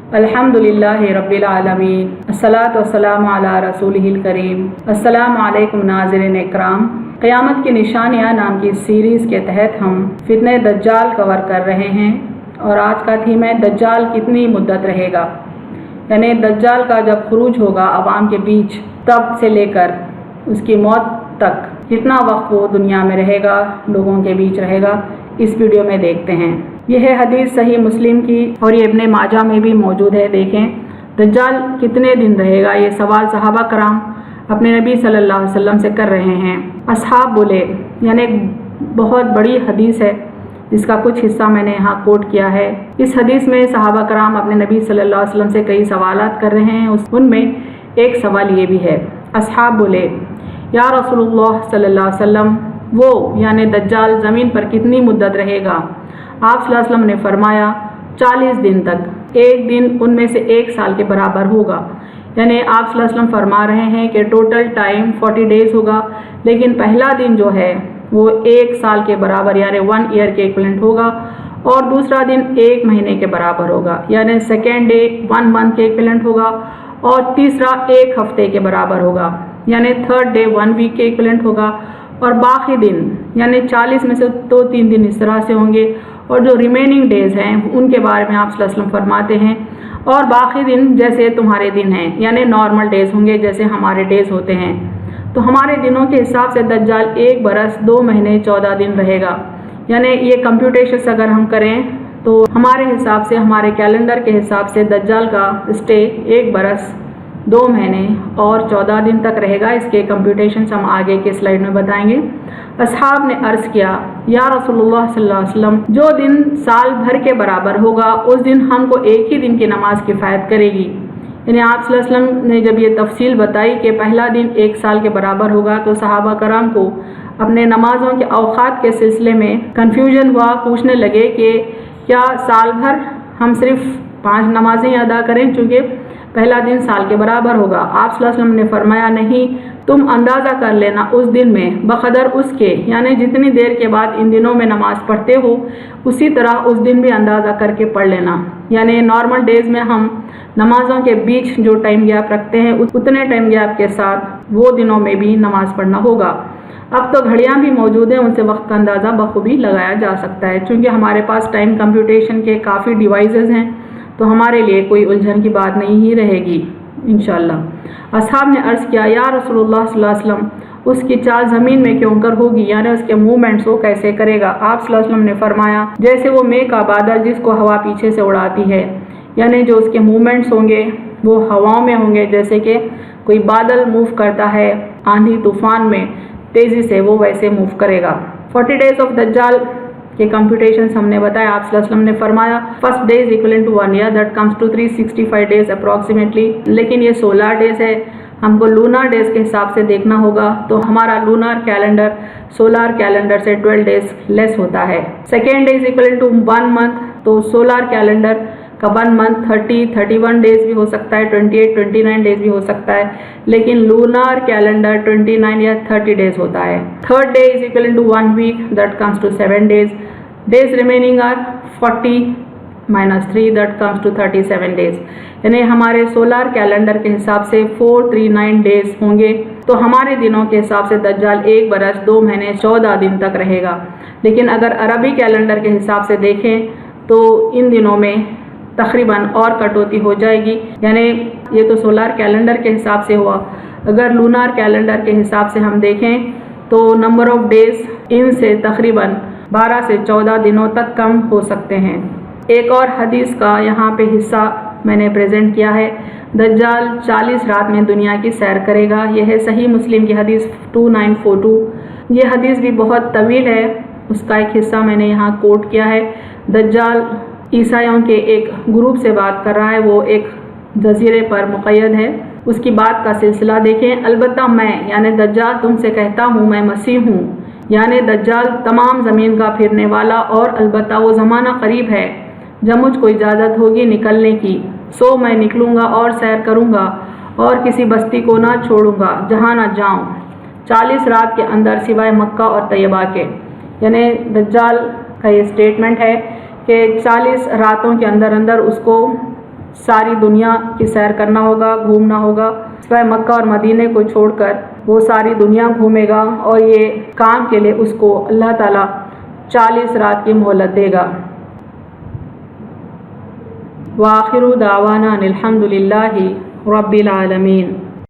अल्हम्दुलिल्लाहि रब्बिल आलमीन, अस्सलातु वस्सलामु अला रसूलिहिल करीम। अस्सलामु अलैकुम नाज़रीन इकराम। क़यामत की निशानियाँ नाम की सीरीज़ के तहत हम फितने दज्जाल कवर कर रहे हैं और आज का थीम है दज्जाल कितनी मुद्दत रहेगा, यानी दज्जाल का जब खुरूज होगा अवाम के बीच तब से लेकर उसकी मौत तक कितना वक्त वो दुनिया में रहेगा, लोगों के बीच रहेगा, इस वीडियो में देखते हैं। यह है हदीस सही मुस्लिम की और ये इब्ने माजा में भी मौजूद है। देखें, दज्जाल कितने दिन रहेगा, ये सवाल सहाबा कराम अपने नबी सल्लल्लाहु अलैहि वसल्लम से कर रहे हैं। असहाब बोले, यानी एक बहुत बड़ी हदीस है जिसका कुछ हिस्सा मैंने यहाँ कोट किया है। इस हदीस में सहाबा कराम अपने नबी सल्लल्लाहु अलैहि वसल्लम से कई सवालात कर रहे हैं। उनमें एक सवाल ये भी है। असहाब बोले, या रसूलुल्लाह सल्लल्लाहु अलैहि वसल्लम, वो यानी दज्जाल ज़मीन पर कितनी मुद्दत रहेगा? आप सल्लल्लाहु अलैहि वसल्लम ने फरमाया 40 दिन तक, एक दिन उनमें से 1 साल के बराबर होगा। यानी आप सल्लल्लाहु अलैहि वसल्लम फरमा रहे हैं कि टोटल टाइम 40 डेज़ होगा, लेकिन पहला दिन जो है वो 1 साल के बराबर यानी 1 ईयर के इक्विवेलेंट होगा और दूसरा दिन 1 महीने के बराबर होगा, यानी सेकेंड डे 1 मंथ के इक्विवेलेंट होगा और तीसरा 1 हफ्ते के बराबर होगा, यानी थर्ड डे 1 वीक के इक्विवेलेंट होगा और बाकी दिन यानी 40 में से 2-3 दिन इस तरह से होंगे और जो रिमेनिंग डेज़ हैं उनके बारे में आप सल्लल्लाहु अलैहि वसल्लम फरमाते हैं और बाकी दिन जैसे तुम्हारे दिन हैं यानी नॉर्मल डेज़ होंगे जैसे हमारे डेज़ होते हैं। तो हमारे दिनों के हिसाब से दज्जाल 1 बरस 2 महीने 14 दिन रहेगा। यानी ये कंप्यूटेशंस अगर हम करें तो हमारे हिसाब से, हमारे कैलेंडर के हिसाब से दज्जाल का स्टे 1 बरस 2 महीने और 14 दिन तक रहेगा। इसके कंप्यूटेशंस हम आगे के स्लाइड में बताएंगे। असहाब ने अर्ज़ किया, या रसूलुल्लाह सल्लल्लाहु अलैहि वसल्लम, जो दिन साल भर के बराबर होगा उस दिन हमको एक ही दिन की नमाज किफ़ायत करेगी। यानी आप सल्लल्लाहु अलैहि वसल्लम ने जब ये तफसील बताई कि पहला दिन 1 साल के बराबर होगा तो सहाबा कराम को अपने नमाज़ों के औक़ात के सिलसिले में कन्फ्यूजन हुआ। पूछने लगे कि क्या साल भर हम सिर्फ 5 नमाज़ें अदा करें चूँकि पहला दिन साल के बराबर होगा? आप सल्लल्लाहु अलैहि वसल्लम ने फरमाया, नहीं, तुम अंदाज़ा कर लेना उस दिन में बक़दर उसके, यानी जितनी देर के बाद इन दिनों में नमाज़ पढ़ते हो उसी तरह उस दिन भी अंदाज़ा करके पढ़ लेना। यानी नॉर्मल डेज़ में हम नमाज़ों के बीच जो टाइम गैप रखते हैं उतने टाइम गैप के साथ वो दिनों में भी नमाज़ पढ़ना होगा। अब तो घड़ियाँ भी मौजूद हैं, उनसे वक्त का अंदाज़ा बखूबी लगाया जा सकता है। चूँकि हमारे पास टाइम कंप्यूटेशन के काफ़ी डिवाइसेस हैं तो हमारे लिए कोई उलझन की बात नहीं ही रहेगी इंशाअल्लाह। असहाब ने अर्ज़ किया, या रसूलुल्लाह सल्लल्लाहु अलैहि वसल्लम, उसकी चाल ज़मीन में क्यों कर होगी, यानी उसके मूवमेंट्स वो कैसे करेगा? आप सल्लल्लाहु अलैहि वसल्लम ने फरमाया, जैसे वो मेघ का बादल जिसको हवा पीछे से उड़ाती है, यानी जो उसके मूवमेंट्स होंगे वो हवाओं में होंगे, जैसे कि कोई बादल मूव करता है आंधी तूफान में तेज़ी से, वो वैसे मूव करेगा। 40 डेज़ ऑफ दज्जाल के कंप्यूटेशंस हमने बताया। आप सल्लल्लाहु अलैहि वसल्लम ने फरमाया, first day is equal to 1 year, that comes to 365 days approximately. लेकिन ये सोलर डेज है, हमको लूनर डेज के हिसाब से देखना होगा तो हमारा लूनर कैलेंडर सोलर कैलेंडर से 12 डेज लेस होता है। Second day is equal to 1 month, तो सोलर कैलेंडर का 1 मंथ 31 डेज भी हो सकता है, 29 डेज भी हो सकता है, लेकिन लूनर कैलेंडर 29 या 30 डेज होता है। Third day is equal to 1 week, that comes to 7 days. Days remaining are 40 - 3, that comes to 37 days. यानी हमारे सोलर कैलेंडर के हिसाब से 439 डेज होंगे। तो हमारे दिनों के हिसाब से दज्जाल 1 बरस 2 महीने 14 दिन तक रहेगा। लेकिन अगर अरबी कैलेंडर के हिसाब से देखें तो इन दिनों में तकरीबन और कटौती हो जाएगी। यानी ये तो सोलर कैलेंडर के हिसाब से हुआ, अगर लूनर कैलेंडर के हिसाब से हम देखें तो नंबर ऑफ डेज इनसे तकरीबन 12 से 14 दिनों तक कम हो सकते हैं। एक और हदीस का यहाँ पे हिस्सा मैंने प्रेजेंट किया है, दज्जाल 40 रात में दुनिया की सैर करेगा। यह है सही मुस्लिम की हदीस 2942। ये हदीस भी बहुत तवील है, उसका एक हिस्सा मैंने यहाँ कोट किया है। दज्जाल ईसाइयों के एक ग्रुप से बात कर रहा है, वो एक जजीरे पर मुक़य्यद है, उसकी बात का सिलसिला देखें। अलबत्ता मैं यानी दज्जाल तुमसे कहता हूँ मैं मसीह हूँ, यानी दज्जाल तमाम ज़मीन का फिरने वाला, और अलबत्ता वो ज़माना करीब है जब मुझको इजाज़त होगी निकलने की, सो मैं निकलूँगा और सैर करूँगा और किसी बस्ती को ना छोड़ूँगा जहाँ ना जाऊँ 40 रात के अंदर सिवाय मक्का और तैयबा के। यानी दज्जाल का ये स्टेटमेंट है कि 40 रातों के अंदर अंदर उसको ساری دنیا کی سیر کرنا ہوگا، گھومنا ہوگا۔ سوائے مکہ اور مدینے کو چھوڑ کر وہ ساری دنیا گھومے گا اور یہ کام کے لیے اس کو اللہ تعالیٰ 40 رات کی مہلت دے گا۔ وآخر دعوانا الحمد للہ رب العالمین۔